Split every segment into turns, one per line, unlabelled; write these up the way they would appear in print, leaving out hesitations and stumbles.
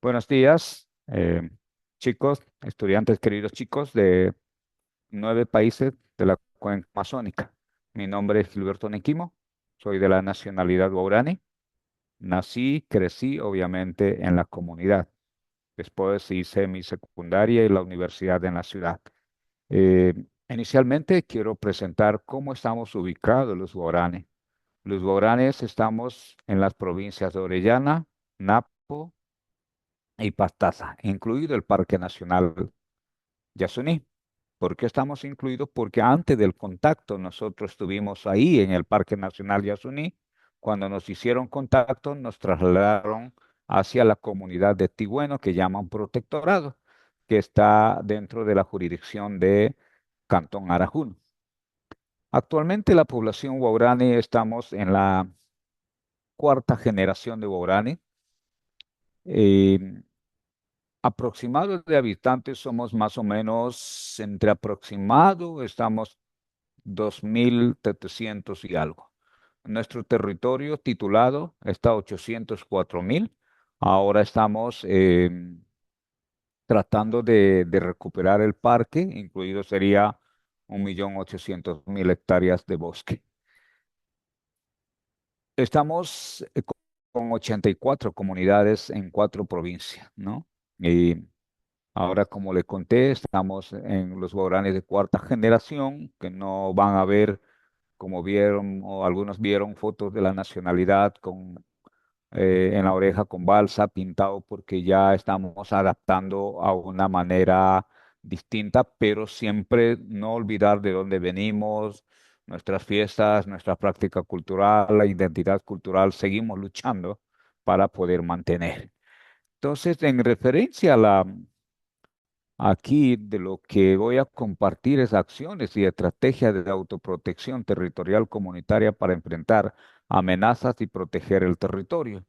Buenos días, chicos, estudiantes, queridos chicos de 9 países de la cuenca amazónica. Mi nombre es Gilberto Nequimo, soy de la nacionalidad guaraní. Nací, crecí, obviamente, en la comunidad. Después hice mi secundaria y la universidad en la ciudad. Eh, Inicialmente quiero presentar cómo estamos ubicados los guaraní. Los guaraníes estamos en las provincias de Orellana, Napo y Pastaza, incluido el Parque Nacional Yasuní. ¿Por qué estamos incluidos? Porque antes del contacto nosotros estuvimos ahí en el Parque Nacional Yasuní. Cuando nos hicieron contacto, nos trasladaron hacia la comunidad de Tigüeno, que llaman protectorado, que está dentro de la jurisdicción de Cantón Arajuno. Actualmente la población guaraní estamos en la cuarta generación de guaraní. Aproximado de habitantes somos más o menos entre aproximado, estamos 2.700 y algo. Nuestro territorio titulado está a 804.000. Ahora estamos tratando de recuperar el parque, incluido sería 1.800.000 hectáreas de bosque. Estamos con 84 comunidades en 4 provincias, ¿no? Y ahora, como le conté, estamos en los guaraníes de cuarta generación, que no van a ver, como vieron, o algunos vieron fotos de la nacionalidad en la oreja con balsa pintado, porque ya estamos adaptando a una manera distinta, pero siempre no olvidar de dónde venimos, nuestras fiestas, nuestra práctica cultural, la identidad cultural, seguimos luchando para poder mantener. Entonces, en referencia a la Aquí de lo que voy a compartir es acciones y estrategias de autoprotección territorial comunitaria para enfrentar amenazas y proteger el territorio.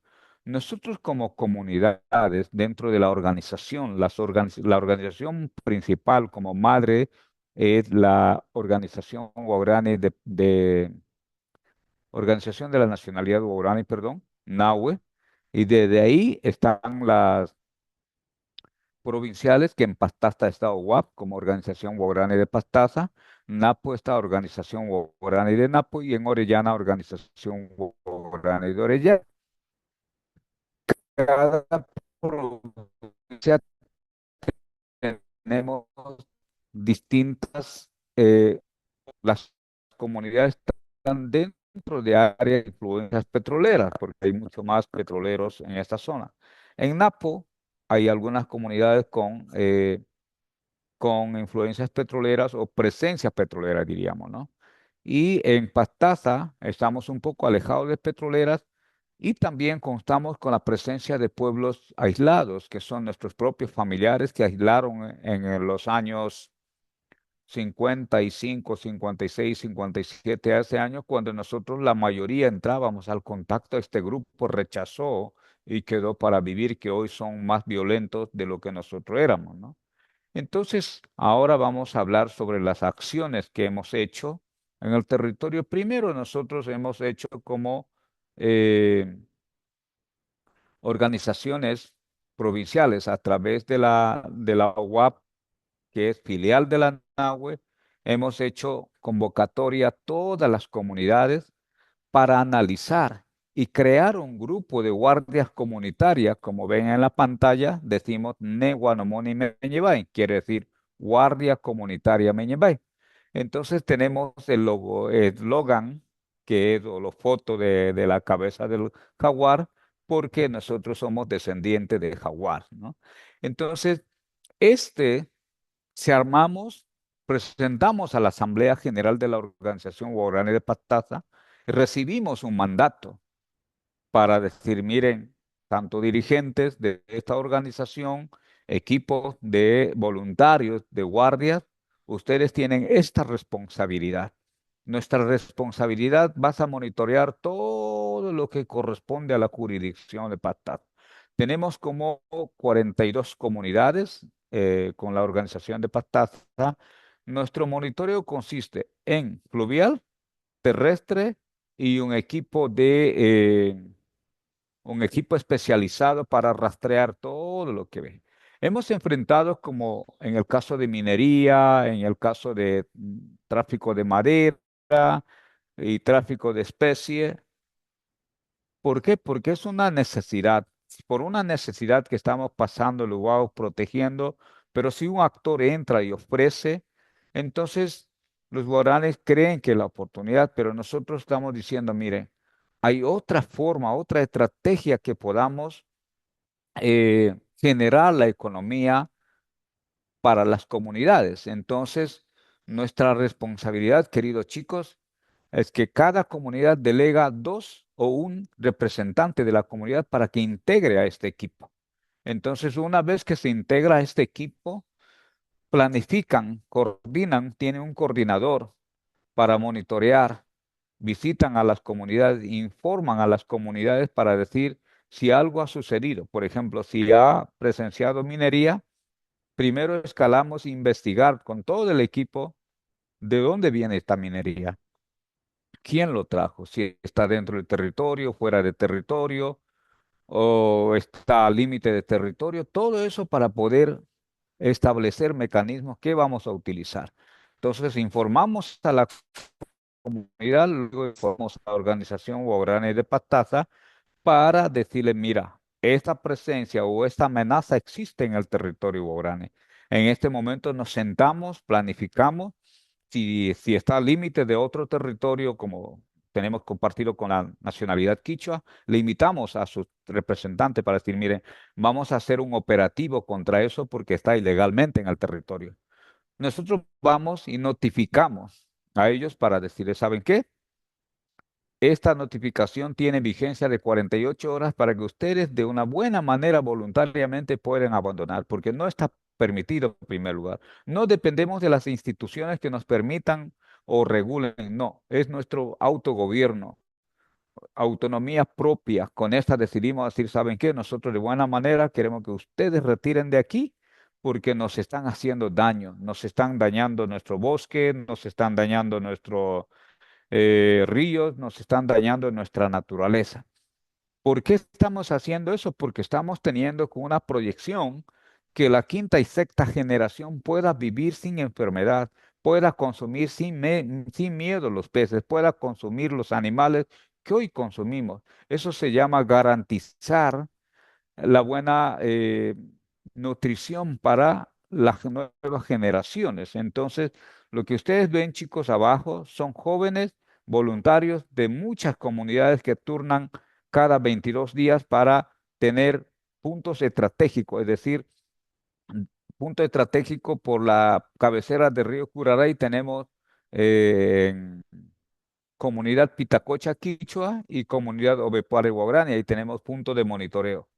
Nosotros como comunidades dentro de la organización, la organización principal como madre es la Organización Guaraní Organización de la Nacionalidad Guaraní, perdón, NAHUE, y desde ahí están las provinciales, que en Pastaza está OWAP como Organización Guaraní de Pastaza, Napo está Organización Guaraní de Napo y en Orellana Organización Guaraní de Orellana. Cada provincia tenemos distintas, las comunidades están dentro de áreas de influencias petroleras, porque hay mucho más petroleros en esta zona. En Napo hay algunas comunidades con influencias petroleras o presencias petroleras, diríamos, ¿no? Y en Pastaza estamos un poco alejados de petroleras y también contamos con la presencia de pueblos aislados, que son nuestros propios familiares que aislaron en los años 55, 56, 57, hace años, cuando nosotros la mayoría entrábamos al contacto, este grupo rechazó y quedó para vivir, que hoy son más violentos de lo que nosotros éramos, ¿no? Entonces, ahora vamos a hablar sobre las acciones que hemos hecho en el territorio. Primero, nosotros hemos hecho como eh, organizaciones provinciales a través de la UAP, que es filial de la NAHUE, hemos hecho convocatoria a todas las comunidades para analizar y crear un grupo de guardias comunitarias. Como ven en la pantalla, decimos Neguanomoni Meñebay, quiere decir Guardia Comunitaria Meñebay. Entonces tenemos el logo, el eslogan, que es o la foto de la cabeza del jaguar, porque nosotros somos descendientes de jaguar, ¿no? Entonces, este si armamos, presentamos a la Asamblea General de la Organización Guaraní de Pastaza, recibimos un mandato para decir, miren, tanto dirigentes de esta organización, equipos de voluntarios, de guardias, ustedes tienen esta responsabilidad. Nuestra responsabilidad va a monitorear todo lo que corresponde a la jurisdicción de Pastaza. Tenemos como 42 comunidades con la organización de Pastaza. Nuestro monitoreo consiste en fluvial, terrestre y un equipo un equipo especializado para rastrear todo lo que ve. Hemos enfrentado, como en el caso de minería, en el caso de tráfico de madera y tráfico de especies. ¿Por qué? Porque es una necesidad. Por una necesidad que estamos pasando, lo vamos protegiendo, pero si un actor entra y ofrece, entonces los guaraníes creen que la oportunidad, pero nosotros estamos diciendo, miren, hay otra forma, otra estrategia que podamos generar la economía para las comunidades. Entonces, nuestra responsabilidad, queridos chicos, es que cada comunidad delega dos o un representante de la comunidad para que integre a este equipo. Entonces, una vez que se integra a este equipo, planifican, coordinan, tienen un coordinador para monitorear, visitan a las comunidades, informan a las comunidades para decir si algo ha sucedido. Por ejemplo, si ha presenciado minería, primero escalamos investigar con todo el equipo de dónde viene esta minería, quién lo trajo, si está dentro del territorio, fuera de territorio o está al límite de territorio, todo eso para poder establecer mecanismos que vamos a utilizar. Entonces informamos a la comunidad, luego informamos a la organización Guaraní de Pastaza para decirle, mira, esta presencia o esta amenaza existe en el territorio guaraní. En este momento nos sentamos, planificamos, si está al límite de otro territorio, como tenemos compartido con la nacionalidad quichua, le invitamos a sus representantes para decir, miren, vamos a hacer un operativo contra eso porque está ilegalmente en el territorio. Nosotros vamos y notificamos a ellos para decirles, ¿saben qué? Esta notificación tiene vigencia de 48 horas para que ustedes de una buena manera voluntariamente puedan abandonar, porque no está permitido en primer lugar. No dependemos de las instituciones que nos permitan o regulen, no, es nuestro autogobierno, autonomía propia. Con esta decidimos decir, ¿saben qué? Nosotros de buena manera queremos que ustedes retiren de aquí porque nos están haciendo daño, nos están dañando nuestro bosque, nos están dañando nuestro ríos, nos están dañando nuestra naturaleza. ¿Por qué estamos haciendo eso? Porque estamos teniendo con una proyección que la quinta y sexta generación pueda vivir sin enfermedad, pueda consumir sin miedo los peces, pueda consumir los animales que hoy consumimos. Eso se llama garantizar la buena nutrición para las nuevas generaciones. Entonces, lo que ustedes ven, chicos, abajo son jóvenes voluntarios de muchas comunidades que turnan cada 22 días para tener puntos estratégicos, es decir, punto estratégico por la cabecera del río Curaray tenemos en comunidad Pitacocha Quichua y comunidad Ovepuare Guagrani, ahí tenemos punto de monitoreo.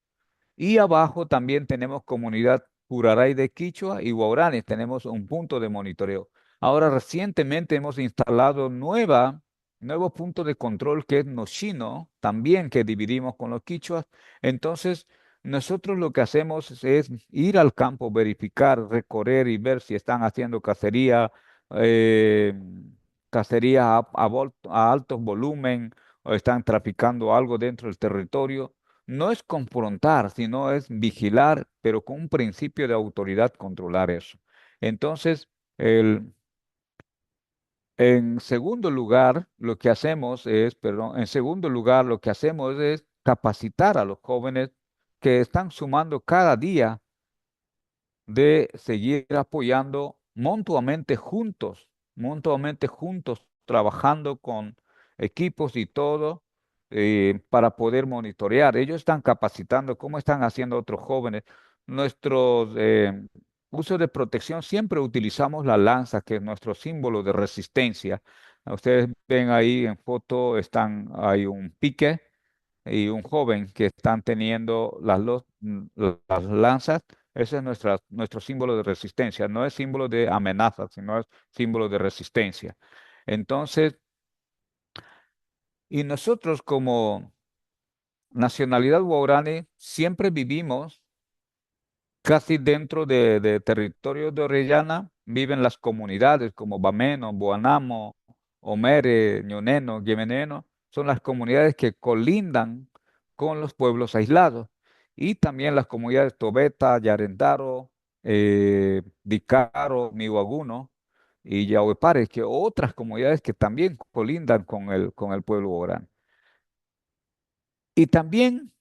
Y abajo también tenemos comunidad Curaray de Quichua y Guaraní, tenemos un punto de monitoreo. Ahora recientemente hemos instalado nuevo punto de control que es Noshino, también que dividimos con los quichuas. Entonces, nosotros lo que hacemos es ir al campo, verificar, recorrer y ver si están haciendo eh, cacería a alto volumen o están traficando algo dentro del territorio. No es confrontar, sino es vigilar, pero con un principio de autoridad controlar eso. Entonces, el, en segundo lugar, en segundo lugar, lo que hacemos es capacitar a los jóvenes que están sumando cada día de seguir apoyando mutuamente juntos, trabajando con equipos y todo para poder monitorear. Ellos están capacitando cómo están haciendo otros jóvenes. Nuestros usos de protección siempre utilizamos la lanza, que es nuestro símbolo de resistencia. Ustedes ven ahí en foto, hay un pique y un joven que están teniendo las lanzas. Ese es nuestro símbolo de resistencia. No es símbolo de amenaza, sino es símbolo de resistencia. Entonces, y nosotros como nacionalidad guaraní siempre vivimos casi dentro de territorio de Orellana, viven las comunidades como Bameno, Boanamo, Omere, Ñoneno, Yemeneno. Son las comunidades que colindan con los pueblos aislados y también las comunidades Tobeta, Yarendaro, Dicaro, Miwaguno y Yahuepare, que otras comunidades que también colindan con el pueblo guaraní. Y también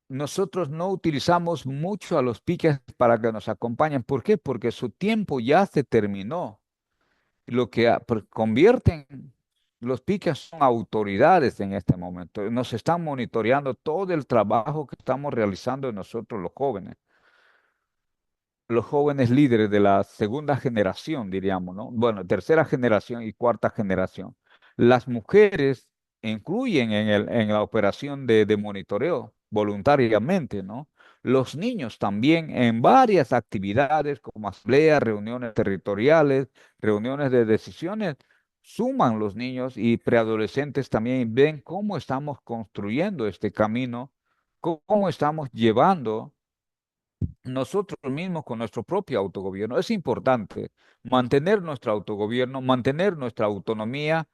nosotros no utilizamos mucho a los piques para que nos acompañen. ¿Por qué? Porque su tiempo ya se terminó. Lo que convierten los piques son autoridades en este momento. Nos están monitoreando todo el trabajo que estamos realizando nosotros los jóvenes líderes de la segunda generación, diríamos, ¿no? Bueno, tercera generación y cuarta generación. Las mujeres incluyen en la operación de monitoreo voluntariamente, ¿no? Los niños también en varias actividades como asambleas, reuniones territoriales, reuniones de decisiones, suman los niños y preadolescentes también ven cómo estamos construyendo este camino, cómo estamos llevando nosotros mismos con nuestro propio autogobierno. Es importante mantener nuestro autogobierno, mantener nuestra autonomía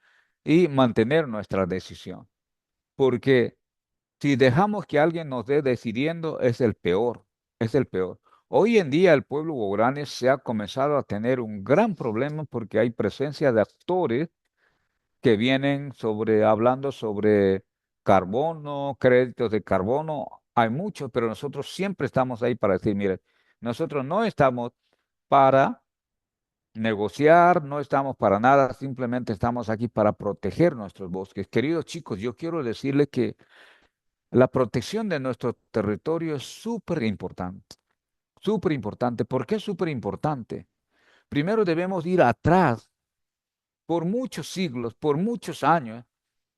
y mantener nuestra decisión. Porque si dejamos que alguien nos dé decidiendo, es el peor, es el peor. Hoy en día el pueblo guaraní se ha comenzado a tener un gran problema porque hay presencia de actores que vienen hablando sobre carbono, créditos de carbono. Hay muchos, pero nosotros siempre estamos ahí para decir, mire, nosotros no estamos para negociar, no estamos para nada, simplemente estamos aquí para proteger nuestros bosques. Queridos chicos, yo quiero decirles que la protección de nuestro territorio es súper importante, súper importante. ¿Por qué es súper importante? Primero debemos ir atrás por muchos siglos, por muchos años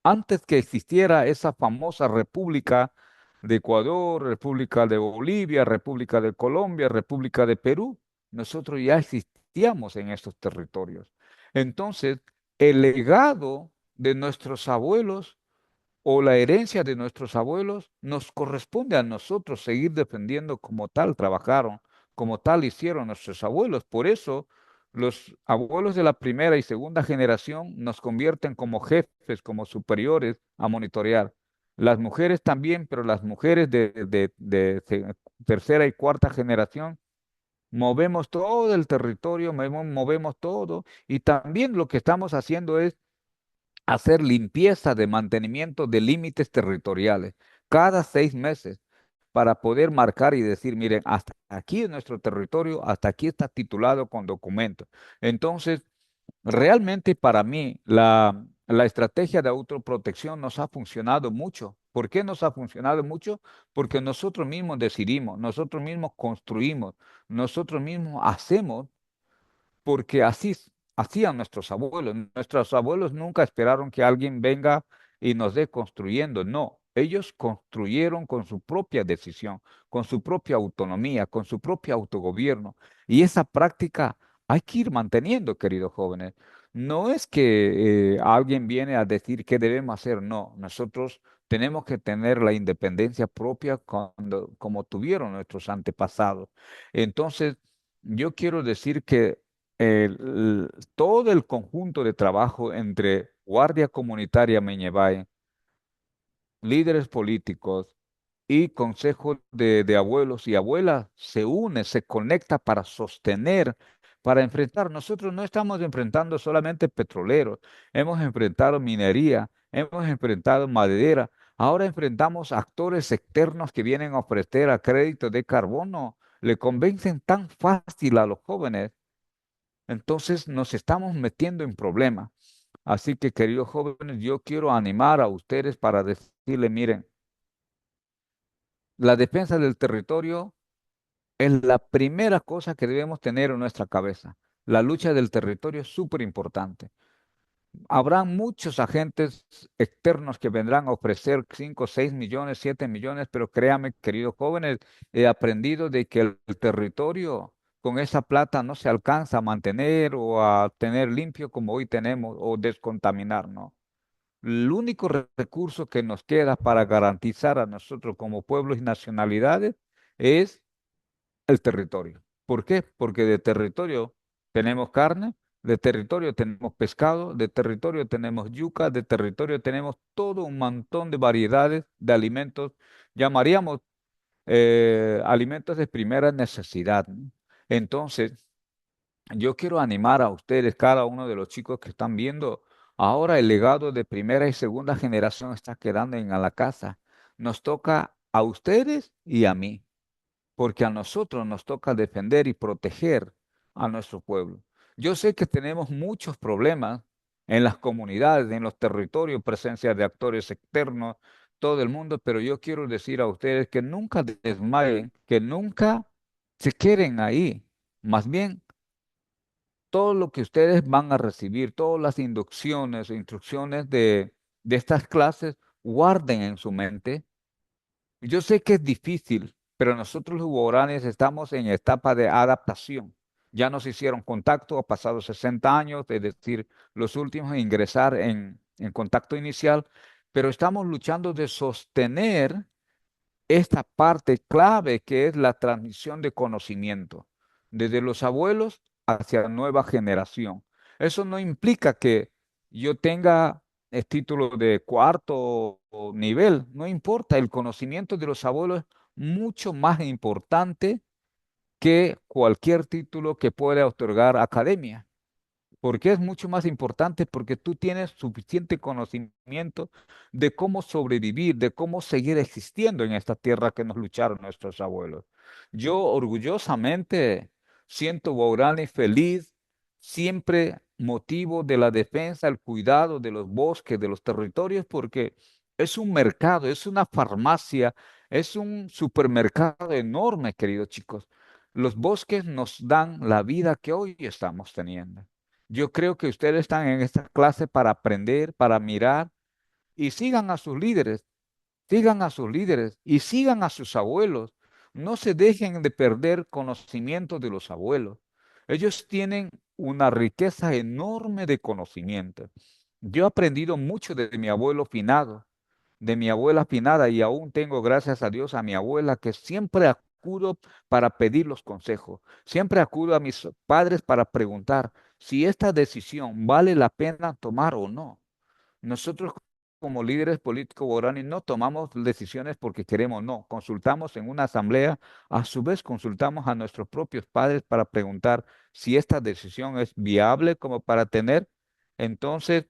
antes que existiera esa famosa República de Ecuador, República de Bolivia, República de Colombia, República de Perú, nosotros ya existíamos en estos territorios. Entonces, el legado de nuestros abuelos o la herencia de nuestros abuelos nos corresponde a nosotros seguir defendiendo como tal trabajaron, como tal hicieron nuestros abuelos. Por eso los abuelos de la primera y segunda generación nos convierten como jefes, como superiores a monitorear. Las mujeres también, pero las mujeres de tercera y cuarta generación movemos todo el territorio, movemos todo y también lo que estamos haciendo es hacer limpieza de mantenimiento de límites territoriales cada 6 meses para poder marcar y decir, miren, hasta aquí es nuestro territorio, hasta aquí está titulado con documentos. Entonces, realmente para mí la estrategia de autoprotección nos ha funcionado mucho. ¿Por qué nos ha funcionado mucho? Porque nosotros mismos decidimos, nosotros mismos construimos, nosotros mismos hacemos porque así hacían nuestros abuelos. Nuestros abuelos nunca esperaron que alguien venga y nos dé construyendo. No, ellos construyeron con su propia decisión, con su propia autonomía, con su propio autogobierno. Y esa práctica hay que ir manteniendo, queridos jóvenes. No es que alguien viene a decir qué debemos hacer, no, nosotros tenemos que tener la independencia propia como tuvieron nuestros antepasados. Entonces, yo quiero decir que todo el conjunto de trabajo entre Guardia Comunitaria Meñebay, líderes políticos y consejo de abuelos y abuelas se une, se conecta para sostener, para enfrentar. Nosotros no estamos enfrentando solamente petroleros, hemos enfrentado minería, hemos enfrentado madera, ahora enfrentamos actores externos que vienen a ofrecer a crédito de carbono. Le convencen tan fácil a los jóvenes, entonces nos estamos metiendo en problemas. Así que, queridos jóvenes, yo quiero animar a ustedes para decirle, miren, la defensa del territorio es la primera cosa que debemos tener en nuestra cabeza. La lucha del territorio es súper importante. Habrá muchos agentes externos que vendrán a ofrecer 5, 6 millones, 7 millones, pero créame, queridos jóvenes, he aprendido de que el territorio con esa plata no se alcanza a mantener o a tener limpio como hoy tenemos o descontaminar, ¿no? El único recurso que nos queda para garantizar a nosotros como pueblos y nacionalidades es el territorio. ¿Por qué? Porque de territorio tenemos carne, De territorio tenemos pescado, de territorio tenemos yuca, de territorio tenemos todo un montón de variedades de alimentos, llamaríamos alimentos de primera necesidad, ¿no? Entonces, yo quiero animar a ustedes, cada uno de los chicos que están viendo, ahora el legado de primera y segunda generación está quedando en la casa. Nos toca a ustedes y a mí, porque a nosotros nos toca defender y proteger a nuestro pueblo. Yo sé que tenemos muchos problemas en las comunidades, en los territorios, presencia de actores externos, todo el mundo, pero yo quiero decir a ustedes que nunca desmayen, que nunca se queden ahí. Más bien, todo lo que ustedes van a recibir, todas las inducciones o instrucciones de estas clases, guarden en su mente. Yo sé que es difícil, pero nosotros los guaraníes estamos en etapa de adaptación. Ya nos hicieron contacto, ha pasado 60 años, es decir, los últimos en ingresar en contacto inicial, pero estamos luchando de sostener esta parte clave que es la transmisión de conocimiento, desde los abuelos hacia la nueva generación. Eso no implica que yo tenga el título de cuarto nivel, no importa, el conocimiento de los abuelos es mucho más importante que cualquier título que pueda otorgar academia. ¿Por qué es mucho más importante? Porque tú tienes suficiente conocimiento de cómo sobrevivir, de cómo seguir existiendo en esta tierra que nos lucharon nuestros abuelos. Yo orgullosamente siento Guaraní feliz, siempre motivo de la defensa, el cuidado de los bosques, de los territorios, porque es un mercado, es una farmacia, es un supermercado enorme, queridos chicos. Los bosques nos dan la vida que hoy estamos teniendo. Yo creo que ustedes están en esta clase para aprender, para mirar y sigan a sus líderes y sigan a sus abuelos. No se dejen de perder conocimiento de los abuelos. Ellos tienen una riqueza enorme de conocimiento. Yo he aprendido mucho de mi abuelo finado, de mi abuela finada, y aún tengo, gracias a Dios, a mi abuela que siempre acudo para pedir los consejos. Siempre acudo a mis padres para preguntar si esta decisión vale la pena tomar o no. Nosotros como líderes políticos guaraní no tomamos decisiones porque queremos, no. Consultamos en una asamblea, a su vez consultamos a nuestros propios padres para preguntar si esta decisión es viable como para tener. Entonces,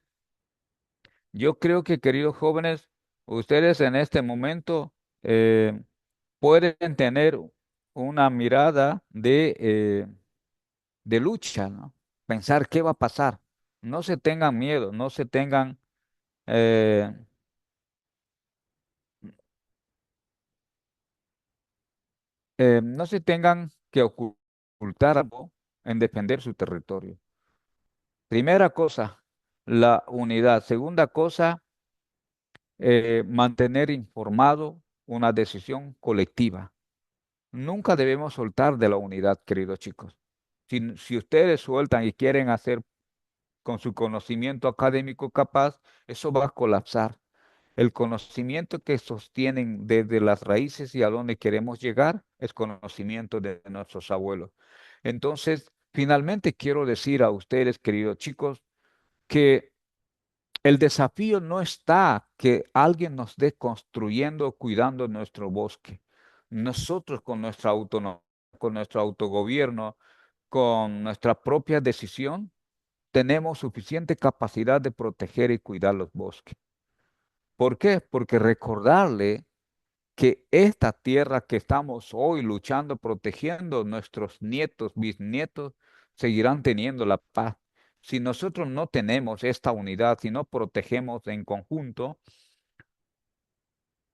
yo creo que, queridos jóvenes, ustedes en este momento eh, pueden tener una mirada de lucha, ¿no? Pensar qué va a pasar. No se tengan miedo, eh, no se tengan que ocultar algo en defender su territorio. Primera cosa, la unidad. Segunda cosa, mantener informado una decisión colectiva. Nunca debemos soltar de la unidad, queridos chicos. Si ustedes sueltan y quieren hacer con su conocimiento académico capaz, eso va a colapsar. El conocimiento que sostienen desde las raíces y a donde queremos llegar es conocimiento de nuestros abuelos. Entonces, finalmente quiero decir a ustedes, queridos chicos, que el desafío no está que alguien nos dé construyendo, cuidando nuestro bosque. Nosotros con nuestra autonomía, con nuestro autogobierno, con nuestra propia decisión, tenemos suficiente capacidad de proteger y cuidar los bosques. ¿Por qué? Porque recordarle que esta tierra que estamos hoy luchando, protegiendo, nuestros nietos, bisnietos, seguirán teniendo la paz. Si nosotros no tenemos esta unidad, si no protegemos en conjunto,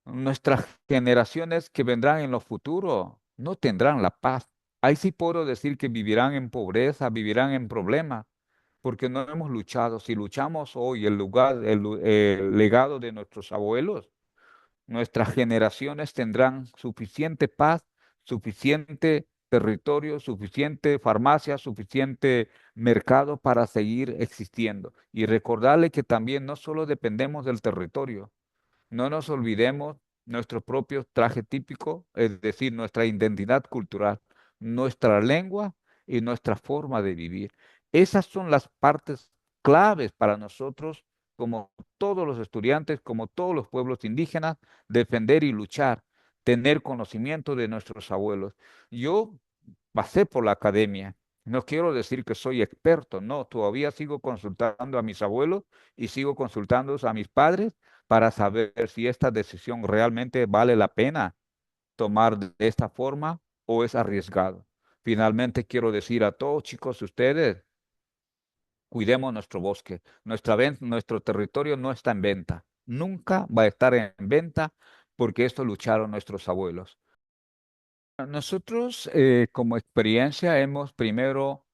nuestras generaciones que vendrán en lo futuro no tendrán la paz. Ahí sí puedo decir que vivirán en pobreza, vivirán en problemas, porque no hemos luchado. Si luchamos hoy el legado de nuestros abuelos, nuestras generaciones tendrán suficiente paz, suficiente territorio, suficiente farmacia, suficiente mercado para seguir existiendo. Y recordarle que también no solo dependemos del territorio, no nos olvidemos nuestro propio traje típico, es decir, nuestra identidad cultural, nuestra lengua y nuestra forma de vivir. Esas son las partes claves para nosotros, como todos los estudiantes, como todos los pueblos indígenas, defender y luchar, tener conocimiento de nuestros abuelos. Yo pasé por la academia. No quiero decir que soy experto, no, todavía sigo consultando a mis abuelos y sigo consultando a mis padres para saber si esta decisión realmente vale la pena tomar de esta forma o es arriesgado. Finalmente quiero decir a todos, chicos, ustedes, cuidemos nuestro bosque. Nuestro territorio no está en venta. Nunca va a estar en venta porque esto lucharon nuestros abuelos. Nosotros, como experiencia, hemos primero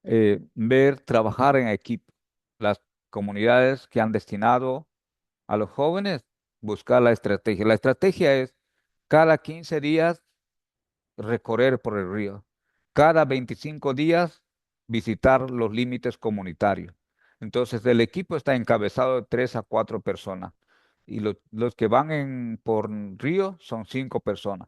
ver trabajar en equipo. Las comunidades que han destinado a los jóvenes, buscar la estrategia. La estrategia es cada 15 días recorrer por el río. Cada 25 días visitar los límites comunitarios. Entonces, el equipo está encabezado de 3 a 4 personas y los que van por río son 5 personas.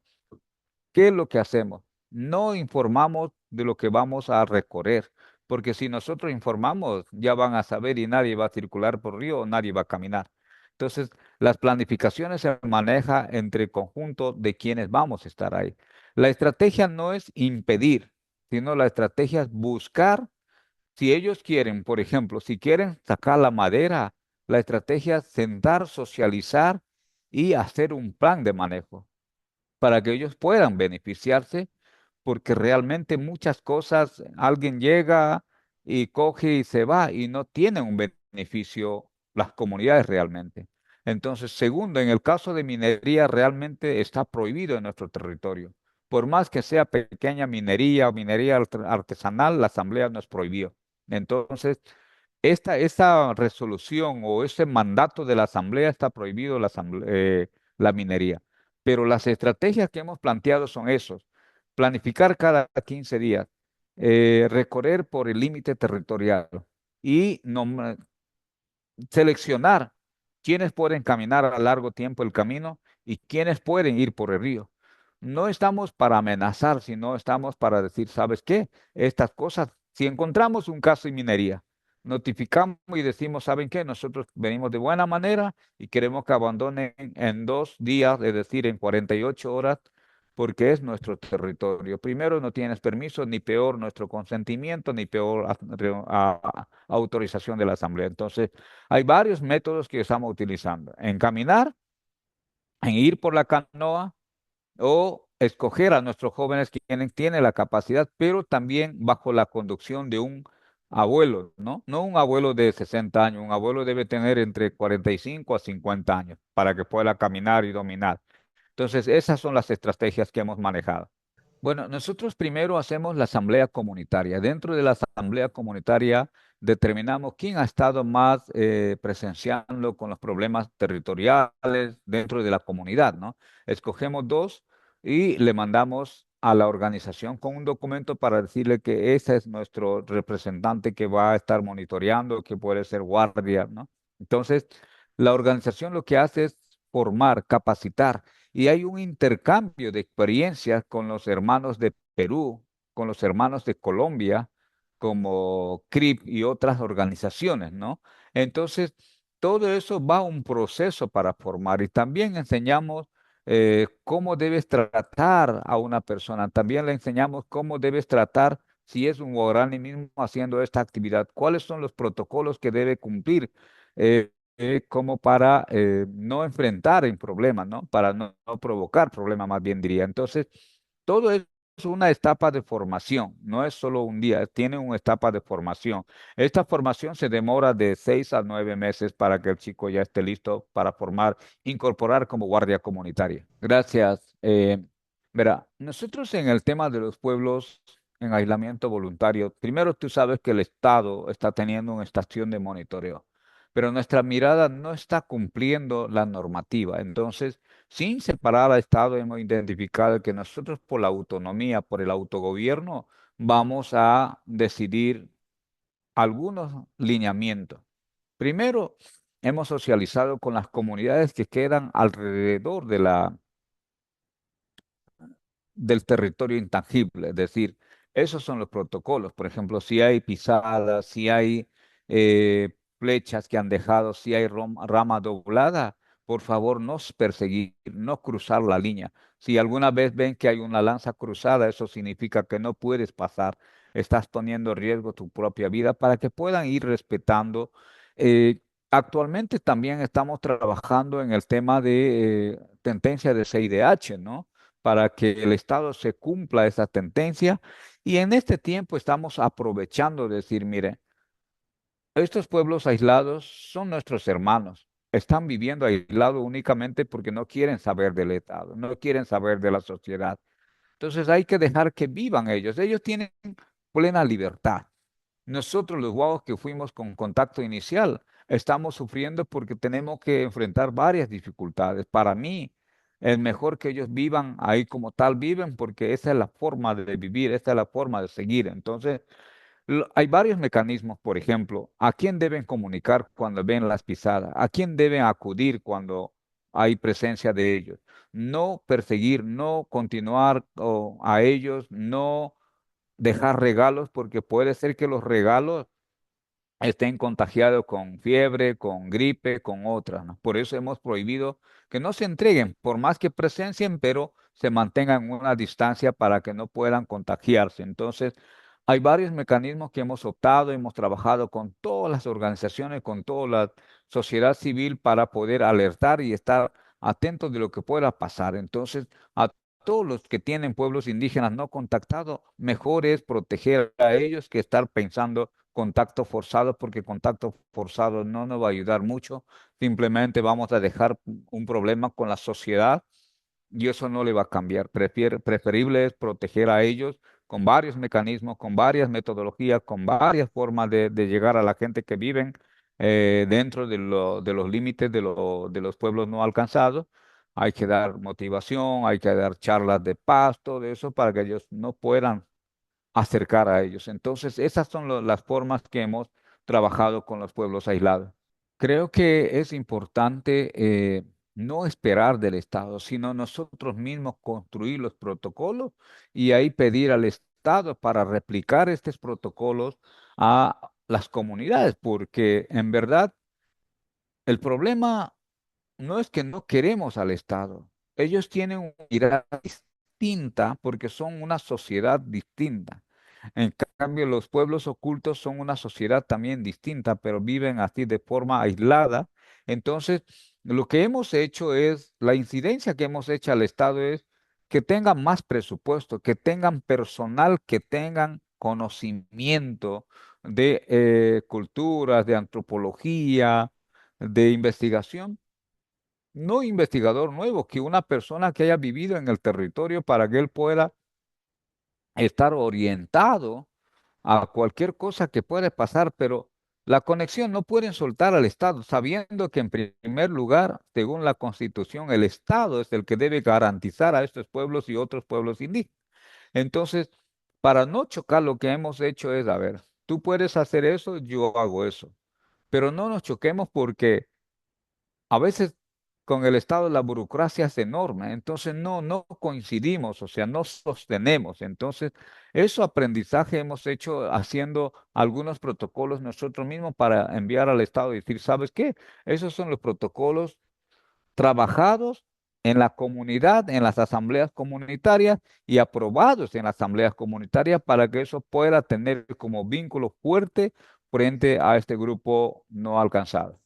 ¿Qué es lo que hacemos? No informamos de lo que vamos a recorrer, porque si nosotros informamos, ya van a saber y nadie va a circular por río o nadie va a caminar. Entonces, las planificaciones se maneja entre conjunto de quienes vamos a estar ahí. La estrategia no es impedir, sino la estrategia es buscar, si ellos quieren, por ejemplo, si quieren sacar la madera, la estrategia es sentar, socializar y hacer un plan de manejo para que ellos puedan beneficiarse, porque realmente muchas cosas, alguien llega y coge y se va y no tienen un beneficio las comunidades realmente. Entonces, segundo, en el caso de minería realmente está prohibido en nuestro territorio. Por más que sea pequeña minería o minería artesanal, la asamblea nos prohibió. Entonces, esta resolución o ese mandato de la asamblea está prohibido la minería. Pero las estrategias que hemos planteado son esos: planificar cada 15 días, recorrer por el límite territorial y seleccionar quiénes pueden caminar a largo tiempo el camino y quiénes pueden ir por el río. No estamos para amenazar, sino estamos para decir, ¿sabes qué? Estas cosas, si encontramos un caso de minería, notificamos y decimos, ¿saben qué? Nosotros venimos de buena manera y queremos que abandonen en 2 días, es decir, en 48 horas, porque es nuestro territorio. Primero, no tienes permiso, ni peor nuestro consentimiento, ni peor autorización de la asamblea. Entonces, hay varios métodos que estamos utilizando: encaminar, en ir por la canoa o escoger a nuestros jóvenes quienes tienen la capacidad, pero también bajo la conducción de un abuelo, ¿no? No un abuelo de 60 años, un abuelo debe tener entre 45 a 50 años para que pueda caminar y dominar. Entonces, esas son las estrategias que hemos manejado. Bueno, nosotros primero hacemos la asamblea comunitaria. Dentro de la asamblea comunitaria determinamos quién ha estado más presenciando con los problemas territoriales dentro de la comunidad, ¿no? Escogemos dos y le mandamos a la organización con un documento para decirle que ese es nuestro representante que va a estar monitoreando, que puede ser guardia, ¿no? Entonces, la organización lo que hace es formar, capacitar, y hay un intercambio de experiencias con los hermanos de Perú, con los hermanos de Colombia, como CRIP y otras organizaciones, ¿no? Entonces, todo eso va a un proceso para formar y también enseñamos cómo debes tratar a una persona. También le enseñamos cómo debes tratar si es un guaraní mismo haciendo esta actividad, cuáles son los protocolos que debe cumplir. Como para no enfrentar en problemas, ¿no? Para no provocar problemas, más bien diría. Entonces, todo es una etapa de formación, no es solo un día, tiene una etapa de formación. Esta formación se demora de 6 a 9 meses para que el chico ya esté listo para formar, incorporar como guardia comunitaria. Gracias. Verá, nosotros en el tema de los pueblos en aislamiento voluntario, primero tú sabes que el Estado está teniendo una estación de monitoreo, pero nuestra mirada no está cumpliendo la normativa. Entonces, sin separar al Estado, hemos identificado que nosotros por la autonomía, por el autogobierno, vamos a decidir algunos lineamientos. Primero, hemos socializado con las comunidades que quedan alrededor del territorio intangible, es decir, Esos son los protocolos. Por ejemplo, si hay pisadas, si hay flechas que han dejado, si hay rama doblada, por favor, no perseguir, no cruzar la línea. Si alguna vez ven que hay una lanza cruzada, eso significa que no puedes pasar. Estás poniendo en riesgo tu propia vida para que puedan ir respetando. eh, Actualmente también estamos trabajando en el tema de sentencia de CIDH, ¿no? Para que el Estado se cumpla esa sentencia. Y en este tiempo estamos aprovechando de decir, mire, estos pueblos aislados son nuestros hermanos. Están viviendo aislados únicamente porque no quieren saber del Estado, no quieren saber de la sociedad. Entonces hay que dejar que vivan ellos. Ellos tienen plena libertad. Nosotros los guagos que fuimos con contacto inicial estamos sufriendo porque tenemos que enfrentar varias dificultades. Para mí es mejor que ellos vivan ahí como tal viven porque esa es la forma de vivir, esa es la forma de seguir. Entonces, hay varios mecanismos, por ejemplo, a quién deben comunicar cuando ven las pisadas, a quién deben acudir cuando hay presencia de ellos. No perseguir, no continuar a ellos, no dejar regalos porque puede ser que los regalos estén contagiados con fiebre, con gripe, con otras, ¿no? Por eso hemos prohibido que no se entreguen, por más que presencien, pero se mantengan una distancia para que no puedan contagiarse. Entonces, hay varios mecanismos que hemos optado, hemos trabajado con todas las organizaciones, con toda la sociedad civil para poder alertar y estar atentos de lo que pueda pasar. Entonces, a todos los que tienen pueblos indígenas no contactados, mejor es proteger a ellos que estar pensando contacto forzado, porque contacto forzado no nos va a ayudar mucho. Simplemente vamos a dejar un problema con la sociedad y eso no le va a cambiar. Preferible es proteger a ellos con varios mecanismos, con varias metodologías, con varias formas de llegar a la gente que viven dentro de los límites de los pueblos no alcanzados. Hay que dar motivación, hay que dar charlas de paz, todo eso para que ellos no puedan acercar a ellos. Entonces, esas son las formas que hemos trabajado con los pueblos aislados. Creo que es importante no esperar del Estado, sino nosotros mismos construir los protocolos y ahí pedir al Estado para replicar estos protocolos a las comunidades, porque en verdad el problema no es que no queremos al Estado. Ellos tienen una mirada distinta porque son una sociedad distinta. En cambio, los pueblos ocultos son una sociedad también distinta, pero viven así de forma aislada. Entonces, lo que hemos hecho es, la incidencia que hemos hecho al Estado es que tengan más presupuesto, que tengan personal, que tengan conocimiento de culturas, de antropología, de investigación, no investigador nuevo, que una persona que haya vivido en el territorio para que él pueda estar orientado a cualquier cosa que pueda pasar, pero la conexión no pueden soltar al Estado, sabiendo que en primer lugar, según la Constitución, el Estado es el que debe garantizar a estos pueblos y otros pueblos indígenas. Entonces, para no chocar, lo que hemos hecho es, a ver, tú puedes hacer eso, yo hago eso, pero no nos choquemos porque a veces con el Estado la burocracia es enorme, entonces no coincidimos, o sea, no sostenemos. Entonces, eso aprendizaje hemos hecho haciendo algunos protocolos nosotros mismos para enviar al Estado y decir, ¿sabes qué? Esos son los protocolos trabajados en la comunidad, en las asambleas comunitarias y aprobados en las asambleas comunitarias para que eso pueda tener como vínculo fuerte frente a este grupo no alcanzado.